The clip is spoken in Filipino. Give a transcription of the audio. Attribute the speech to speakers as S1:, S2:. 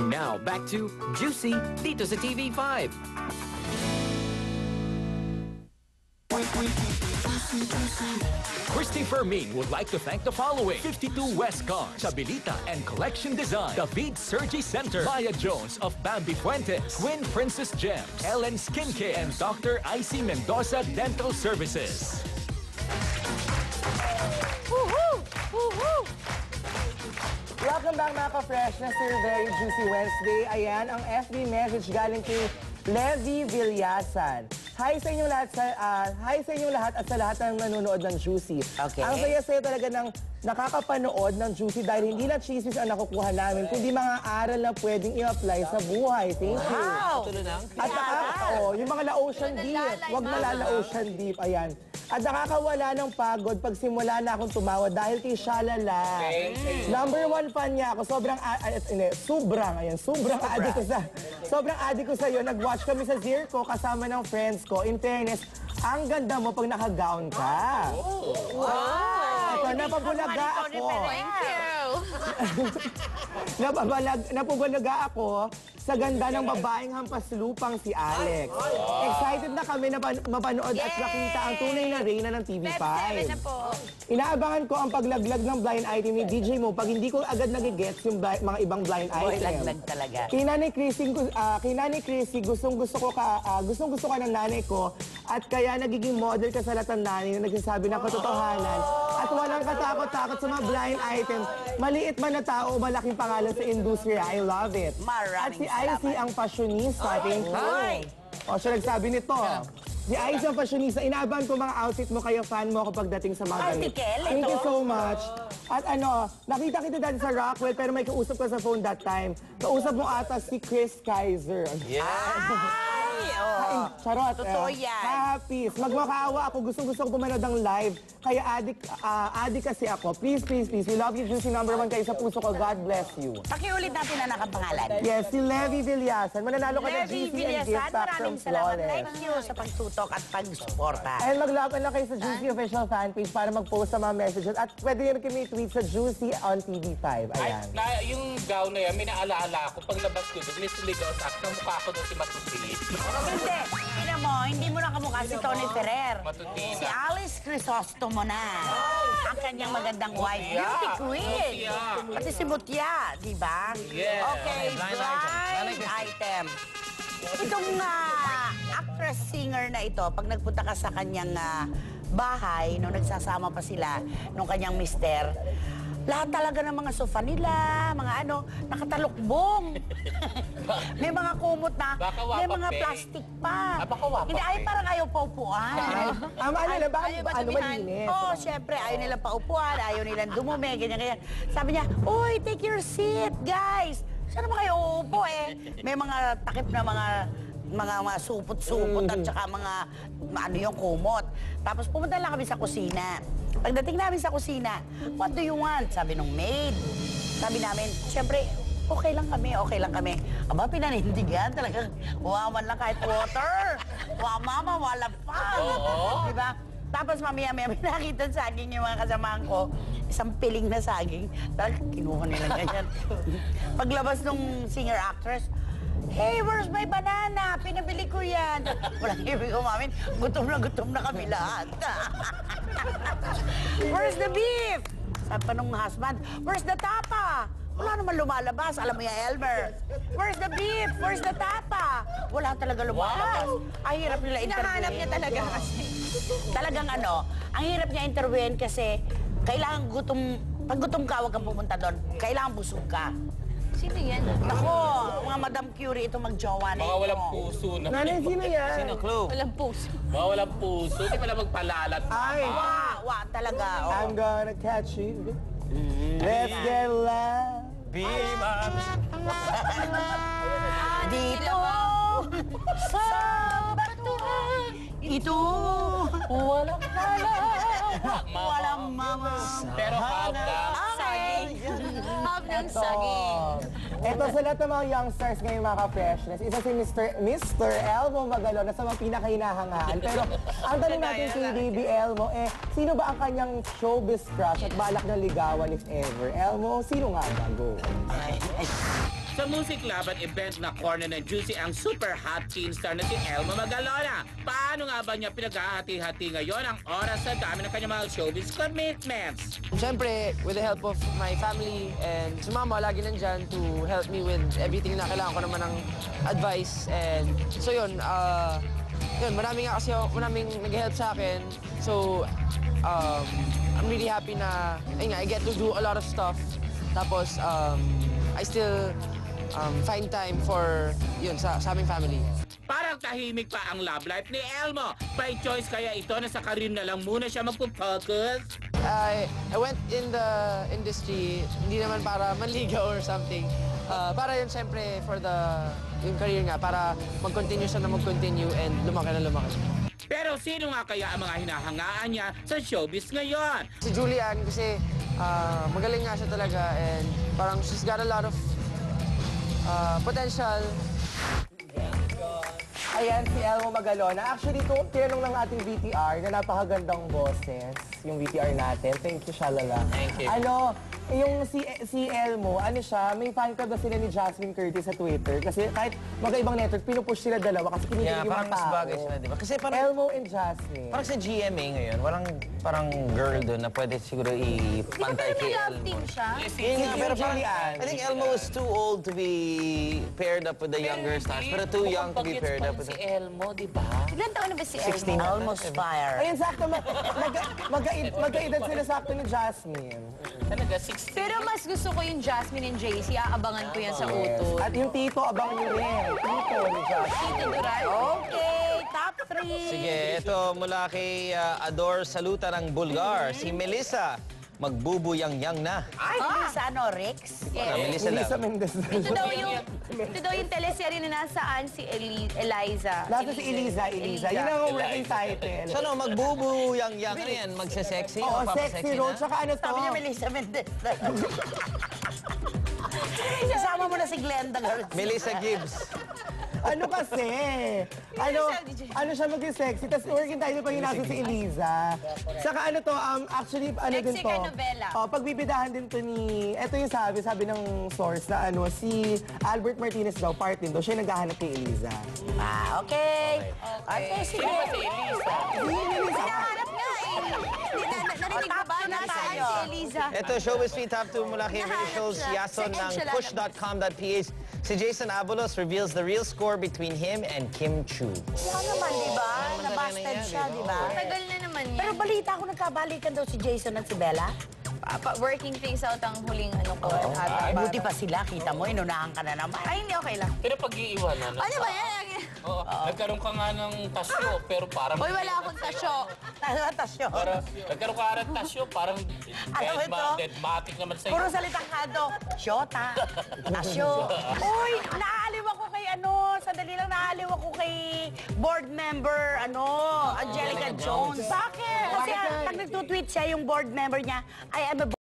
S1: And now, back to Juicy dito sa TV5.
S2: Christy Fermin would like to thank the following: 52 West Cars, Stabilita and Collection Design, David Sergi Center, Maya Jones of Bambi Fuentes, Queen Princess Gems, Ellen Skincare, and Dr. IC Mendoza Dental Services.
S3: Woohoo! Woohoo!
S4: Welcome back mga ka-freshness to your very juicy Wednesday. Ayan, ang FB message galing kay Levi Villasan. Hi sa inyong lahat at sa lahat ng nanonood ng Juicy.
S3: Okay.
S4: Ang saya-saya talaga ng nakakapanood ng Juicy dahil hindi na chismis ang nakukuha namin, kundi mga aral na pwedeng i-apply sa buhay. Thank you.
S3: Wow!
S4: At yung mga la-ocean deep. Huwag la-ocean deep. Ayan. At nakakawala ng pagod pag simula na akong tumawa dahil kay Shalala. Number 1 fan niya ako. Sobrang adik ko sa'yo. Nag-watch kami sa Zirco kasama ng friends ko. In fairness, ang ganda mo pag naka-gown ka.
S3: Wow!
S4: Ito, napabulaga ako.
S3: Thank you!
S4: Napabulaga ako sa ganda ng babaeng hampas lupang si Alex. Excited na kami na mapanood at makita ang tunay na reyna ng TV5. Inaabangan ko ang paglaglag ng blind item ni DJ mo pag hindi ko agad nagigets yung mga ibang blind item.
S3: Laglag talaga.
S4: Kay Nanay Chrissy, gustong-gusto ka ng nanay ko at kaya nagiging model ka sa lahat ng nanay na nagsasabi ng katotohanan at walang katakot-takot sa mga blind item. Maliit man na tao o malaking pangalan sa industriya. I love it. At si IC ang fashionista. Thank you. O, siya nagsabi nito. Si IC ang fashionista. Inaabangan ko mga outfit mo kayo, fan mo ako pagdating sa mga ganit. Thank you so much. At nakita kita dati sa Rockwell pero may kausap ka sa phone that time. Kausap mo ata si Chris Kaiser. Charot.
S3: Totoo yan.
S4: Happy. Magmakaawa ako. Gusto ko pumanood ng live. Kaya adik kasi ako. Please. We love you, Juicy. Number 1 kayo sa puso ko. God bless you.
S3: Pakiulit natin na nakapangalan.
S4: Yes, si Levi Villasan. Mananalo ka ng GC and gift pack from Flawless.
S3: Thank you sa pagtutok at pagsuporta.
S4: And maglaban na kayo sa Juicy official fanpage para mag-post sa mga messages. At pwede nyo rin tweet sa Juicy on TV5. Ayan.
S5: Yung gown na yan, may naalaala ako. Paglabas ko doon, niligaw sa akin, mukha ko doon si Matuti.
S3: Hindi. Tingnan mo, hindi mo na kamukha si Tony Ferrer.
S5: Matutina.
S3: Si Alice Crisostomo na. Ang kanyang magandang wife. Beauty queen. Pati si Mutya, di ba?
S5: Yeah.
S3: Okay, blind item. Itong actress-singer na ito, pag nagpunta ka sa kanyang bahay, nung nagsasama pa sila, nung kanyang mister, lahat talaga ng mga sofa nila, mga nakatalukbong. May mga kumot na, may mga plastic pa. Hindi, ay parang ayaw paupuan.
S4: Malinis.
S3: Oo, syempre, ayaw nilang paupuan, ayaw nilang dumumi, ganyan. Sabi niya, uy, take your seat, guys. Saan naman kayo uupo May mga takip na mga supot-supot at saka mga yung kumot. Tapos pumunta lang kami sa kusina. Pagdating namin sa kusina, what do you want? Sabi nung maid. Sabi namin, syempre, okay lang kami. Aba, pinanindigan talaga. Wawan lang kahit water. Mama, wala pa. Diba? Tapos mamaya-maya, nakita saging yung mga kasamahan ko. Isang piling na saging. Talagang kinuha nila ganyan. Paglabas nung singer-actress, hey, where's my banana? Pinabili ko yan. Walang ibig umamin. Gutom na kami lahat. Where's the beef? Sabi pa nung husband, where's the tapa? Wala naman lumalabas. Alam mo yan, Elmer. Where's the beef? Where's the tapa? Wala talaga lumalabas. Ang hirap nila interviewin. Hinahanap niya talaga kasi. Talagang ang hirap niya interviewin kasi kailangan pag gutom ka, huwag kang pumunta doon. Kailangan busog ka.
S6: Sino yan?
S3: Ako, mga Madam Curie ito mag-jowa na ito.
S5: Mga walang puso na.
S4: Nanay, sino yan?
S5: Sino, Clue?
S6: Walang puso.
S5: Mga walang puso. Hindi pala magpalalat.
S4: Ay!
S3: Talaga.
S4: I'm gonna catch you. Let's get loud.
S5: Be my...
S3: Dito sa batuhan ito walang walang mama.
S5: Pero half na.
S6: Half ng saging.
S4: Ito sa lahat ng mga youngsters ngayon mga ka-freshness, isa si Mr. Elmo Magalo na sa mga pinakahinahangaan. Pero ang tanong natin kay Baby Elmo, sino ba ang kanyang showbiz crush at balak na ligawan if ever? Elmo, sino nga ba? Go.
S5: Sa Music Laban event na corner ng Juicy ang super hot teen star na si Elmo Magalona. Paano nga ba niya pinaghahati-hati ngayon ang oras sa dami ng kanyang mga showbiz commitments?
S7: Siyempre, with the help of my family and si mama, lagi nandyan to help me with everything na kailangan ko naman ng advice. And so yun, maraming nag-help sa akin. So, I'm really happy na I get to do a lot of stuff. Tapos, I still find time for yun sa aming family.
S5: Parang tahimik pa ang love life ni Elmo. By choice kaya ito na sa career na lang muna siya magpo-focus?
S7: I went in the industry, hindi naman para manligaw or something. Para yun siyempre for yung career nga, para mag-continue siya na mag-continue and lumaki na lumaki.
S5: Pero sino nga kaya ang mga hinahangaan niya sa showbiz ngayon?
S7: Si Julian kasi magaling nga siya talaga and parang she's got a lot of potential.
S4: Ayan, si Elmo Magalona. Actually, tinanong ng ating VTR na napakagandang boses, yung VTR natin. Thank you, Shalala.
S5: Thank you.
S4: Yung si Elmo, siya, may fan club na sila ni Jasmine Curtis sa Twitter. Kasi kahit magkaibang network, pinupush sila dalawa kasi kinikilig yung
S8: parang
S4: mga
S8: mas
S4: tao.
S8: bagay sila, di ba? Kasi parang,
S4: Elmo and Jasmine.
S8: parang sa GMA ngayon, walang parang girl doon na pwede siguro ipantay kay
S6: Love
S8: Elmo.
S6: team siya.
S8: Yun nga, pero parang,
S4: Julian.
S8: I think Elmo is too old to be paired up with the younger stars, pero too young to be paired up with
S5: Si
S8: the...
S5: Elmo, di ba?
S6: Ilan taon na ba si Elmo?
S8: 16 na.
S3: Almost fire.
S4: Ayun, sakto, magkaedad sila sakto ni Jasmine.
S5: Talaga, 16.
S6: Pero mas gusto ko yung Jasmine and JC. Aabangan ko yan sa utot.
S4: At yung tito, abang nyo rin. Tito ni Jasmine.
S6: Tito Duran.
S3: Okay, top 3.
S8: Sige, ito mula kay Ador Saluta ng Bulgar, si Melissa, magbubuyang-yang na.
S3: Ay, sa Rex?
S8: Melissa
S4: Melissa
S8: lang.
S4: Mendez.
S6: Ito daw yung teleserye na nasaan si Eliza.
S4: Nasa si Eliza. Yun ang working title.
S8: So ano, magbubuyang-yang na yan? Magse-sexy?
S4: Oo,
S8: Magpapasexy
S4: sexy role.
S8: na?
S4: Tsaka ano to?
S3: Sabi niya Melissa Mendez. Isama mo na si Glenda Garcia.
S8: Melissa Gibbs.
S4: Ano kasi? Ano siya mag-sexy? Tapos working title pa yung nasa si Eliza. Saka ano to, actually, din to.
S6: Mexican novela.
S4: Pagbibidahan din to ni, eto yung sabi ng source na si Albert Martinez daw, part din daw, siya yung naghahanap kay Eliza.
S3: Okay. Okay, sige.
S6: Hinahanap nga eh. Narinig mo ba?
S3: Top two na
S6: Nasaan
S3: tayo.
S6: si Eliza?
S8: Ito, Showbiz Feed Top 2 mula kay Rachel's Yason
S6: Sa
S8: ng
S6: enchilada.
S8: push.com.ph. Si Jason Abulos reveals the real score between him and Kim Chu.
S3: Mukha naman, di ba? Nabasted siya, di ba?
S6: Tagal na naman yan.
S3: Pero balita ko nagkabalikan daw si Jason at si Bella.
S6: Working things out ang huling ano ko.
S3: Ay, buti pa sila. Kita mo, inunahan ka na naman.
S6: Ay, hindi okay lang.
S5: Pero pag-iiwanan,
S6: Ano ba yan?
S5: oo, nagkaroon ka nga ng tasyo, pero parang...
S6: Uy, wala akong tasyo.
S3: Tasyo.
S5: Nagkaroon ka nga ng tasyo, parang
S3: Alam mo ito?
S5: deadmatic naman sa'yo.
S3: Puro salitang kado. Shota. Tasyo. Uy, naaliw ako kay sandali lang naaliw ako kay board member, Angelica Jones. Bakit? Kasi pag nagtutweet siya, yung board member niya, I am a